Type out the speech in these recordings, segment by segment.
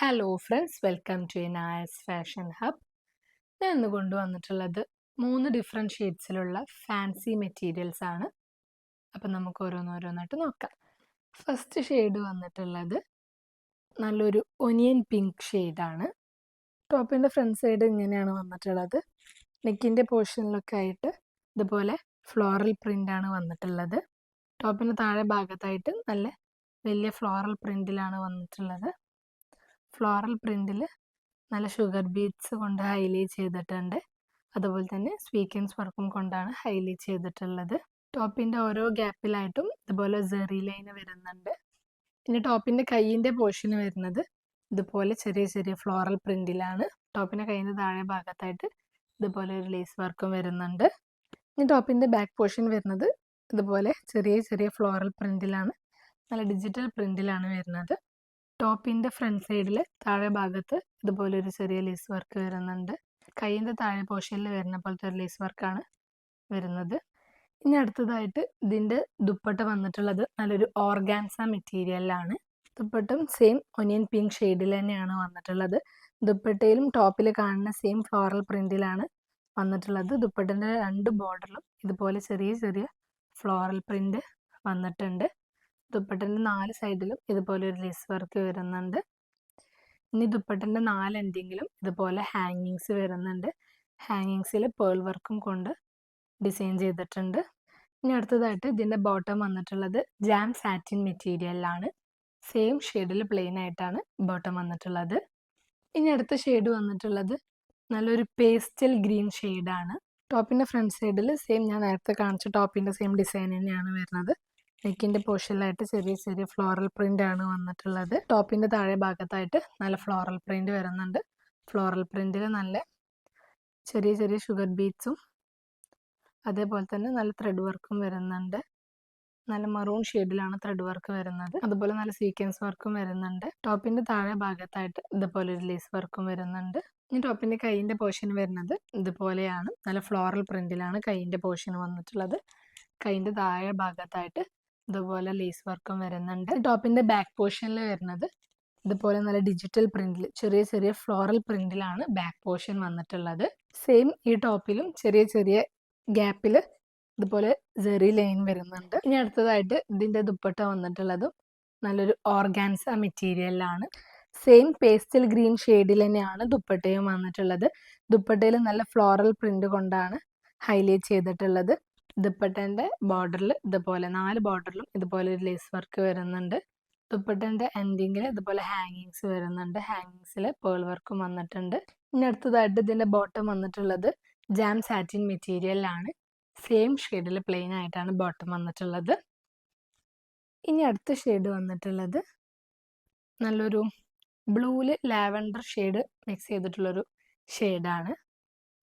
Hello friends, welcome to Nayas fashion hub. ഞാൻ ഇന്ന് കൊണ്ടുവന്നിട്ടുള്ളത് 3 ഡിഫറെൻറ്റ് ഷെയ്ഡ്സിലുള്ള ഫാൻസി മെറ്റീരിയൽസ് ആണ്. അപ്പം നമുക്ക് ഓരോന്നോരോന്നായിട്ട് നോക്കാം. ഫസ്റ്റ് ഷെയ്ഡ് വന്നിട്ടുള്ളത് നല്ലൊരു ഒനിയൻ പിങ്ക് ഷെയ്ഡാണ്. ടോപ്പിൻ്റെ ഫ്രണ്ട് സൈഡ് ഇങ്ങനെയാണ് വന്നിട്ടുള്ളത്. നെക്കിൻ്റെ പോർഷനിലൊക്കെ ആയിട്ട് ഇതുപോലെ ഫ്ലോറൽ പ്രിൻ്റാണ് വന്നിട്ടുള്ളത്. ടോപ്പിന് താഴെ ഭാഗത്തായിട്ട് നല്ല വലിയ ഫ്ലോറൽ പ്രിൻ്റിലാണ് വന്നിട്ടുള്ളത്. ഫ്ലോറൽ പ്രിന്റിൽ നല്ല ഷുഗർ ബീഡ്സ് കൊണ്ട് ഹൈലൈറ്റ് ചെയ്തിട്ടുണ്ട്. അതുപോലെ തന്നെ സ്വീക്വൻസ് വർക്കും കൊണ്ടാണ് ഹൈലൈറ്റ് ചെയ്തിട്ടുള്ളത്. ടോപ്പിൻ്റെ ഓരോ ഗ്യാപ്പിലായിട്ടും ഇതുപോലെ സെറി ലൈൻ വരുന്നുണ്ട്. ഇനി ടോപ്പിൻ്റെ കൈയിൻ്റെ പോർഷൻ വരുന്നത് ഇതുപോലെ ചെറിയ ചെറിയ ഫ്ലോറൽ പ്രിന്റിലാണ്. ടോപ്പിൻ്റെ കൈയിൻ്റെ താഴെ ഭാഗത്തായിട്ട് ഇതുപോലെ ഒരു ലേസ് വർക്കും വരുന്നുണ്ട്. ഇനി ടോപ്പിൻ്റെ ബാക്ക് പോർഷൻ വരുന്നത് ഇതുപോലെ ചെറിയ ചെറിയ ഫ്ലോറൽ പ്രിന്റിലാണ്. നല്ല ഡിജിറ്റൽ പ്രിന്റിലാണ് വരുന്നത്. ടോപ്പിൻ്റെ ഫ്രണ്ട് സൈഡിൽ താഴെ ഭാഗത്ത് ഇതുപോലെ ഒരു ചെറിയ ലേസ് വർക്ക് വരുന്നുണ്ട്. കൈയിൻ്റെ താഴെ പോർഷനിൽ വരുന്ന പോലത്തെ ഒരു ലേസ് വർക്കാണ് വരുന്നത്. ഇനി അടുത്തതായിട്ട് ഇതിൻ്റെ ദുപ്പട്ട വന്നിട്ടുള്ളത് നല്ലൊരു ഓർഗാൻസ മെറ്റീരിയലിലാണ്. ദുപ്പട്ടും സെയിം ഒനിയൻ പിങ്ക് ഷെയ്ഡിൽ തന്നെയാണ് വന്നിട്ടുള്ളത്. ദുപ്പട്ടയിലും ടോപ്പിൽ കാണുന്ന സെയിം ഫ്ലോറൽ പ്രിന്റിലാണ് വന്നിട്ടുള്ളത്. ദുപ്പട്ടൻ്റെ 2 ബോർഡറിലും ഇതുപോലെ ചെറിയ ചെറിയ ഫ്ലോറൽ പ്രിന്റ് വന്നിട്ടുണ്ട്. ദുപ്പട്ടൻ്റെ 4 സൈഡിലും ഇതുപോലെ ഒരു ലേസ് വർക്ക് വരുന്നുണ്ട്. ഇനി ദുപ്പട്ടൻ്റെ 4 എൻഡിങ്ങിലും ഇതുപോലെ ഹാങ്ങിങ്സ് വരുന്നുണ്ട്. ഹാങ്ങിങ്സിൽ പേൾ വർക്കും കൊണ്ട് ഡിസൈൻ ചെയ്തിട്ടുണ്ട്. ഇനി അടുത്തതായിട്ട് ഇതിൻ്റെ ബോട്ടം വന്നിട്ടുള്ളത് ജാം സാറ്റിൻ മെറ്റീരിയലിലാണ്. സെയിം ഷെയ്ഡിൽ പ്ലെയിൻ ആയിട്ടാണ് ബോട്ടം വന്നിട്ടുള്ളത്. ഇനി അടുത്ത ഷെയ്ഡ് വന്നിട്ടുള്ളത് നല്ലൊരു പേസ്റ്റൽ ഗ്രീൻ ഷെയ്ഡാണ്. ടോപ്പിൻ്റെ ഫ്രണ്ട് സൈഡിൽ സെയിം ഞാൻ നേരത്തെ കാണിച്ച ടോപ്പിൻ്റെ സെയിം ഡിസൈൻ തന്നെയാണ് വരുന്നത്. നെക്കിൻ്റെ പോർഷനിലായിട്ട് ചെറിയ ചെറിയ ഫ്ലോറൽ പ്രിന്റ് ആണ് വന്നിട്ടുള്ളത്. ടോപ്പിൻ്റെ താഴെ ഭാഗത്തായിട്ട് നല്ല ഫ്ലോറൽ പ്രിന്റ് വരുന്നുണ്ട്. ഫ്ലോറൽ പ്രിന്റിൽ നല്ല ചെറിയ ചെറിയ ഷുഗർ ബീഡ്സും അതേപോലെ തന്നെ നല്ല ത്രെഡ് വർക്കും വരുന്നുണ്ട്. നല്ല മറൂൺ ഷെയ്ഡിലാണ് ത്രെഡ് വർക്ക് വരുന്നത്. അതുപോലെ നല്ല സീക്വൻസ് വർക്കും വരുന്നുണ്ട്. ടോപ്പിൻ്റെ താഴെ ഭാഗത്തായിട്ട് ഇതുപോലെ ഒരു ലേസ് വർക്കും വരുന്നുണ്ട്. ഇനി ടോപ്പിൻ്റെ കൈയിൻ്റെ പോർഷൻ വരുന്നത് ഇതുപോലെയാണ്. നല്ല ഫ്ലോറൽ പ്രിന്റിലാണ് കൈയിൻ്റെ പോർഷൻ വന്നിട്ടുള്ളത്. കൈയിൻ്റെ താഴെ ഭാഗത്തായിട്ട് ഇതുപോലെ ലേസ് വർക്കും വരുന്നുണ്ട്. ടോപ്പിൻ്റെ ബാക്ക് പോർഷനിൽ വരുന്നത് ഇതുപോലെ നല്ല ഡിജിറ്റൽ പ്രിന്റിൽ ചെറിയ ചെറിയ ഫ്ലോറൽ പ്രിന്റിലാണ് ബാക്ക് പോർഷൻ വന്നിട്ടുള്ളത്. സെയിം ഈ ടോപ്പിലും ചെറിയ ചെറിയ ഗ്യാപ്പിൽ ഇതുപോലെ സെറി ലൈൻ വരുന്നുണ്ട്. ഇനി അടുത്തതായിട്ട് ഇതിൻ്റെ ദുപ്പട്ട വന്നിട്ടുള്ളതും നല്ലൊരു ഓർഗാൻസ മെറ്റീരിയലിലാണ്. സെയിം പേസ്റ്റൽ ഗ്രീൻ ഷെയ്ഡിൽ തന്നെയാണ് ദുപ്പട്ടയും വന്നിട്ടുള്ളത്. ദുപ്പട്ടയിൽ നല്ല ഫ്ലോറൽ പ്രിന്റ് കൊണ്ടാണ് ഹൈലൈറ്റ് ചെയ്തിട്ടുള്ളത്. ദുപ്പട്ടൻ്റെ ബോർഡറിൽ ഇതുപോലെ 4 ബോർഡറിലും ഇതുപോലെ ഒരു ലേസ് വർക്ക് വരുന്നുണ്ട്. ദുപ്പട്ടൻ്റെ എൻഡിങ്ങിൽ ഇതുപോലെ ഹാങ്ങിങ്സ് വരുന്നുണ്ട്. ഹാങ്ങിങ്സിൽ പേൾ വർക്കും വന്നിട്ടുണ്ട്. ഇനി അടുത്തതായിട്ട് ഇതിൻ്റെ ബോട്ടം വന്നിട്ടുള്ളത് ജാം സാറ്റിൻ മെറ്റീരിയലിലാണ്. സെയിം ഷെയ്ഡിൽ പ്ലെയിൻ ആയിട്ടാണ് ബോട്ടം വന്നിട്ടുള്ളത്. ഇനി അടുത്ത ഷെയ്ഡ് വന്നിട്ടുള്ളത് നല്ലൊരു ബ്ലൂവിൽ ലാവൻഡർ ഷെയ്ഡ് മിക്സ് ചെയ്തിട്ടുള്ളൊരു ഷെയ്ഡാണ്.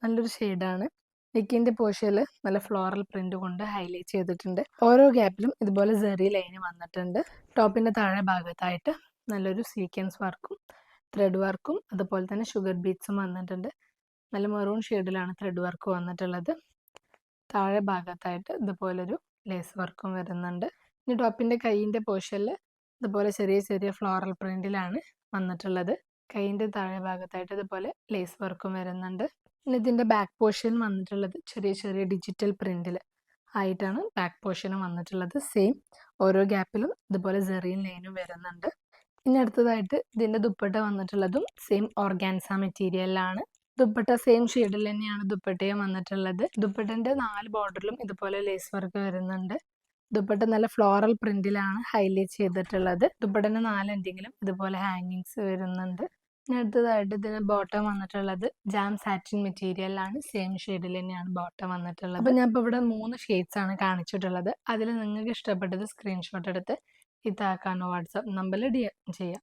നല്ലൊരു ഷെയ്ഡാണ്. നെക്കിൻ്റെ പോർഷനിൽ നല്ല ഫ്ലോറൽ പ്രിന്റ് കൊണ്ട് ഹൈലൈറ്റ് ചെയ്തിട്ടുണ്ട്. ഓരോ ഗ്യാപ്പിലും ഇതുപോലെ സെറി ലൈന് വന്നിട്ടുണ്ട്. ടോപ്പിൻ്റെ താഴെ ഭാഗത്തായിട്ട് നല്ലൊരു സീക്വൻസ് വർക്കും ത്രെഡ് വർക്കും അതുപോലെ തന്നെ ഷുഗർ ബീഡ്സും വന്നിട്ടുണ്ട്. നല്ല മെറൂൺ ഷെയ്ഡിലാണ് ത്രെഡ് വർക്ക് വന്നിട്ടുള്ളത്. താഴെ ഭാഗത്തായിട്ട് ഇതുപോലൊരു ലേസ് വർക്കും വരുന്നുണ്ട്. ഇനി ടോപ്പിൻ്റെ കൈയിൻ്റെ പോർഷനിൽ ഇതുപോലെ ചെറിയ ചെറിയ ഫ്ലോറൽ പ്രിന്റിലാണ് വന്നിട്ടുള്ളത്. കൈയിൻ്റെ താഴെ ഭാഗത്തായിട്ട് ഇതുപോലെ ലേസ് വർക്കും വരുന്നുണ്ട്. ഇനി ഇതിൻ്റെ ബാക്ക് പോർഷൻ വന്നിട്ടുള്ളത് ചെറിയ ചെറിയ ഡിജിറ്റൽ പ്രിന്റിൽ ആയിട്ടാണ് ബാക്ക് പോർഷനും വന്നിട്ടുള്ളത്. സെയിം ഓരോ ഗ്യാപ്പിലും ഇതുപോലെ സെറിയും ലൈനും വരുന്നുണ്ട്. ഇനി അടുത്തതായിട്ട് ഇതിൻ്റെ ദുപ്പട്ട വന്നിട്ടുള്ളതും സെയിം ഓർഗാൻസ മെറ്റീരിയലിലാണ്. ദുപ്പട്ട സെയിം ഷെയ്ഡിൽ തന്നെയാണ് ദുപ്പട്ടയും വന്നിട്ടുള്ളത്. ദുപ്പട്ടൻ്റെ 4 ബോർഡറിലും ഇതുപോലെ ലേസ് വർക്ക് വരുന്നുണ്ട്. ദുപ്പട്ട നല്ല ഫ്ലോറൽ പ്രിന്റിലാണ് ഹൈലൈറ്റ് ചെയ്തിട്ടുള്ളത്. ദുപ്പട്ടൻ്റെ 4 എൻഡിങ്ങിലും ഇതുപോലെ ഹാങ്ങിങ്സ് വരുന്നുണ്ട്. ഇനി അടുത്തതായിട്ട് ഇതിന് ബോട്ടം വന്നിട്ടുള്ളത് ജാം സാറ്റിൻ മെറ്റീരിയലിലാണ്. സെയിം ഷെയ്ഡിൽ തന്നെയാണ് ബോട്ടം വന്നിട്ടുള്ളത്. അപ്പോൾ ഞാൻ ഇപ്പോൾ ഇവിടെ 3 ഷെയ്ഡ്സ് ആണ് കാണിച്ചിട്ടുള്ളത്. അതിൽ നിങ്ങൾക്ക് ഇഷ്ടപ്പെട്ടത് സ്ക്രീൻഷോട്ട് എടുത്ത് ഈ താഴെ കാണുന്ന വാട്സാപ്പ് നമ്പറിൽ DM ചെയ്യാം.